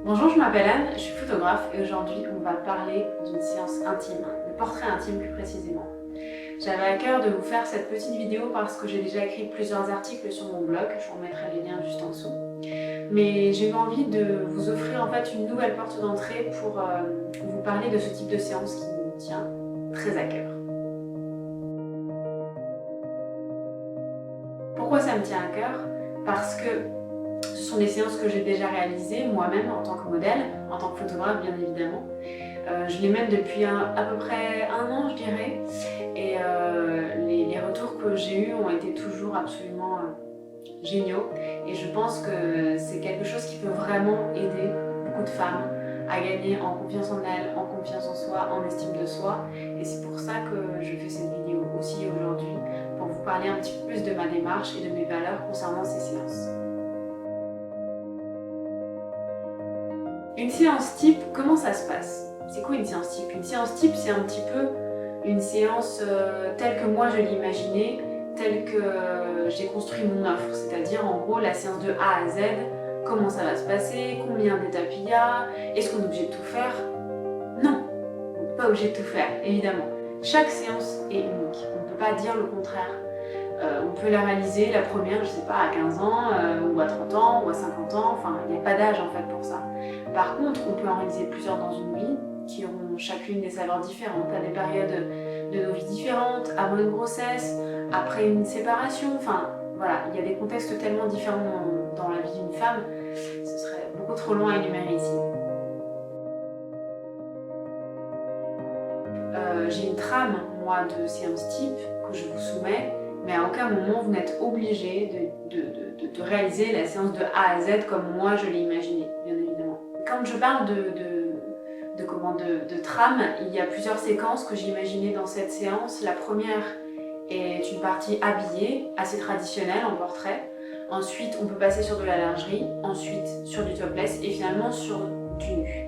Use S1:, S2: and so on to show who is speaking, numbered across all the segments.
S1: Bonjour, je m'appelle Anne, je suis photographe et aujourd'hui on va parler d'une séance intime, de portrait intime plus précisément. J'avais à cœur de vous faire cette petite vidéo parce que j'ai déjà écrit plusieurs articles sur mon blog, je vous remettrai les liens juste en dessous. Mais j'ai eu envie de vous offrir en fait une nouvelle porte d'entrée pour vous parler de ce type de séance qui me tient très à cœur. Pourquoi ça me tient à cœur? Parce que ce sont des séances que j'ai déjà réalisées moi-même en tant que modèle, en tant que photographe bien évidemment. Je les mène depuis à peu près un an je dirais et les retours que j'ai eus ont été toujours absolument géniaux et je pense que c'est quelque chose qui peut vraiment aider beaucoup de femmes à gagner en confiance en elles, en confiance en soi, en estime de soi et c'est pour ça que je fais cette vidéo aussi aujourd'hui pour vous parler un petit peu plus de ma démarche et de mes valeurs concernant ces séances. Une séance type, comment ça se passe? C'est quoi une séance type? Une séance type, c'est un petit peu une séance telle que moi je l'ai imaginée, telle que j'ai construit mon offre, c'est-à-dire en gros la séance de A à Z, comment ça va se passer, combien d'étapes il y a, est-ce qu'on est obligé de tout faire? Non, on n'est pas obligé de tout faire, évidemment. Chaque séance est unique, on ne peut pas dire le contraire. On peut la réaliser, la première, je sais pas, à 15 ans, ou à 30 ans, ou à 50 ans, enfin, il n'y a pas d'âge en fait pour ça. Par contre, on peut en réaliser plusieurs dans une vie, qui auront chacune des saveurs différentes, à des périodes de nos vies différentes, avant une grossesse, après une séparation, enfin, voilà, il y a des contextes tellement différents dans la vie d'une femme, ce serait beaucoup trop long à énumérer ici. J'ai une trame, moi, de séance type que je vous soumets, mais à aucun moment vous n'êtes obligé de réaliser la séance de A à Z comme moi je l'ai imaginé, bien évidemment. Quand je parle de trame, il y a plusieurs séquences que j'ai imaginées dans cette séance. La première est une partie habillée, assez traditionnelle en portrait. Ensuite, on peut passer sur de la lingerie, ensuite sur du topless et finalement sur du nu.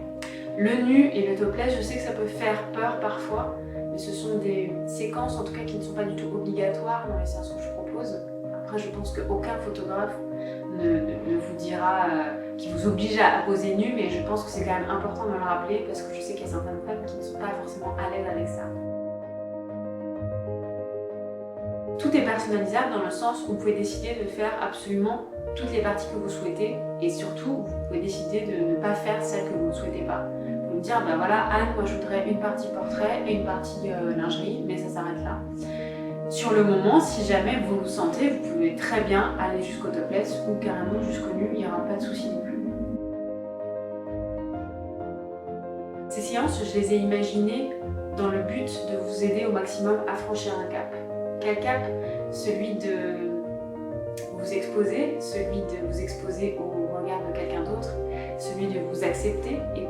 S1: Le nu et le topless, je sais que ça peut faire peur parfois, mais ce sont des séquences en tout cas qui ne sont pas du tout obligatoires dans les séances que je propose. Après, je pense qu'aucun photographe ne vous dira qui vous oblige à poser nu, mais je pense que c'est quand même important de me le rappeler parce que je sais qu'il y a certaines femmes qui ne sont pas forcément à l'aise avec ça. Tout est personnalisable dans le sens où vous pouvez décider de faire absolument toutes les parties que vous souhaitez et surtout vous pouvez décider de ne pas faire celles que vous ne souhaitez pas. Vous pouvez me dire, ben voilà Anne, moi je voudrais une partie portrait et une partie lingerie, mais ça s'arrête là. Sur le moment, si jamais vous le sentez, vous pouvez très bien aller jusqu'au topless ou carrément jusqu'au nu, il n'y aura pas de souci non plus. Ces séances, je les ai imaginées dans le but de vous aider au maximum à franchir un cap. Quel cap? Celui de vous exposer, celui de vous exposer au regard de quelqu'un d'autre, celui de vous accepter et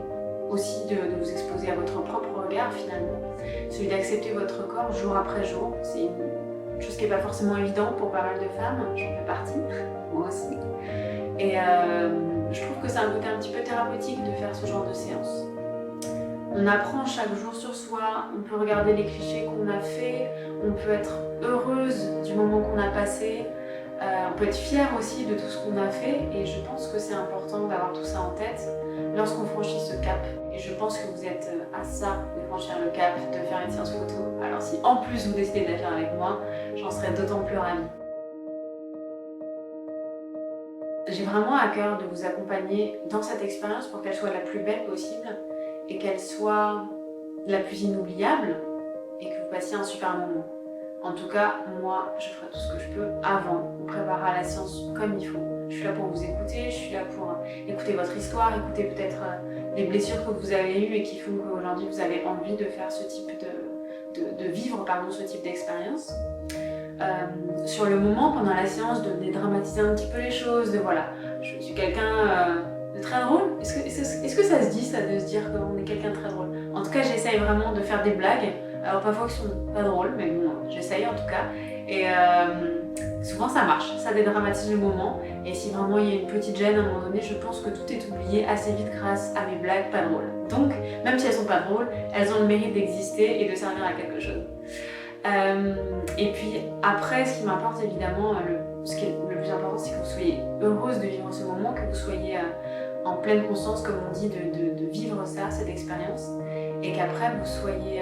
S1: aussi de vous exposer à votre propre regard finalement, celui d'accepter votre corps jour après jour. C'est une chose qui n'est pas forcément évidente pour pas mal de femmes, j'en fais partie, moi aussi. Et je trouve que c'est un côté un petit peu thérapeutique de faire ce genre de séance. On apprend chaque jour sur soi, on peut regarder les clichés qu'on a fait, on peut être heureuse du moment qu'on a passé, on peut être fière aussi de tout ce qu'on a fait et je pense que c'est important d'avoir tout ça en tête lorsqu'on franchit ce cap. Et je pense que vous êtes à ça de franchir le cap, de faire une séance photo. Alors si en plus vous décidez de la faire avec moi, j'en serais d'autant plus ravie. J'ai vraiment à cœur de vous accompagner dans cette expérience pour qu'elle soit la plus belle possible et qu'elle soit la plus inoubliable et que vous passiez un super moment. En tout cas, moi, je ferai tout ce que je peux avant. On préparera la séance comme il faut. Je suis là pour vous écouter, je suis là pour écouter votre histoire, écouter peut-être les blessures que vous avez eues et qui font qu'aujourd'hui vous avez envie de faire ce type de vivre ce type d'expérience. Sur le moment, pendant la séance, de dédramatiser un petit peu les choses, de voilà, je suis quelqu'un de très drôle. Est-ce que ça se dit ça, de se dire qu'on est quelqu'un de très drôle? En tout cas, j'essaye vraiment de faire des blagues. Alors parfois qui sont pas drôles, mais bon, j'essaye en tout cas. Et souvent ça marche, ça dédramatise le moment. Et si vraiment il y a une petite gêne à un moment donné, je pense que tout est oublié assez vite grâce à mes blagues pas drôles. Donc, même si elles sont pas drôles, elles ont le mérite d'exister et de servir à quelque chose. Et puis après, ce qui m'importe évidemment, ce qui est le plus important, c'est que vous soyez heureuse de vivre ce moment, que vous soyez en pleine conscience, comme on dit, de vivre ça, cette expérience, et qu'après vous soyez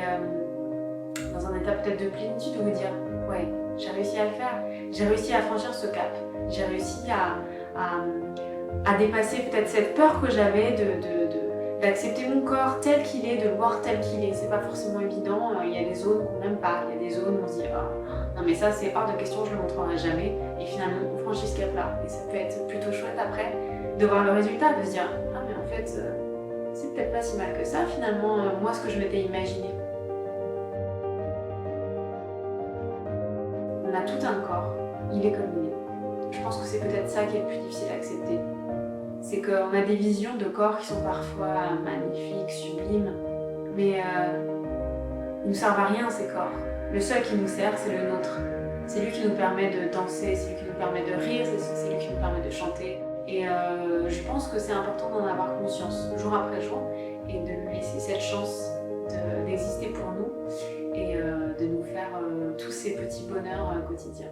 S1: dans un état peut-être de plénitude où vous dire ouais, j'ai réussi à le faire, j'ai réussi à franchir ce cap, j'ai réussi à dépasser peut-être cette peur que j'avais d'accepter mon corps tel qu'il est, de le voir tel qu'il est. C'est pas forcément évident, il y a des zones qu'on n'aime pas, il y a des zones où on se dit oh, non mais ça c'est hors de question, je le montrerai jamais, et finalement on franchit ce cap là, et ça peut être plutôt chouette après de voir le résultat, de se dire ah mais en fait c'est peut-être pas si mal que ça finalement, moi ce que je m'étais imaginé. On a tout un corps, il est comme il est. Je pense que c'est peut-être ça qui est le plus difficile à accepter. C'est qu'on a des visions de corps qui sont parfois magnifiques, sublimes, mais ils nous servent à rien ces corps. Le seul qui nous sert, c'est le nôtre. C'est lui qui nous permet de danser, c'est lui qui nous permet de rire, c'est lui qui nous permet de chanter. Et je pense que c'est important d'en avoir conscience jour après jour et de lui laisser cette chance d'exister pour nous et de nous faire tous ces petits bonheurs quotidiens.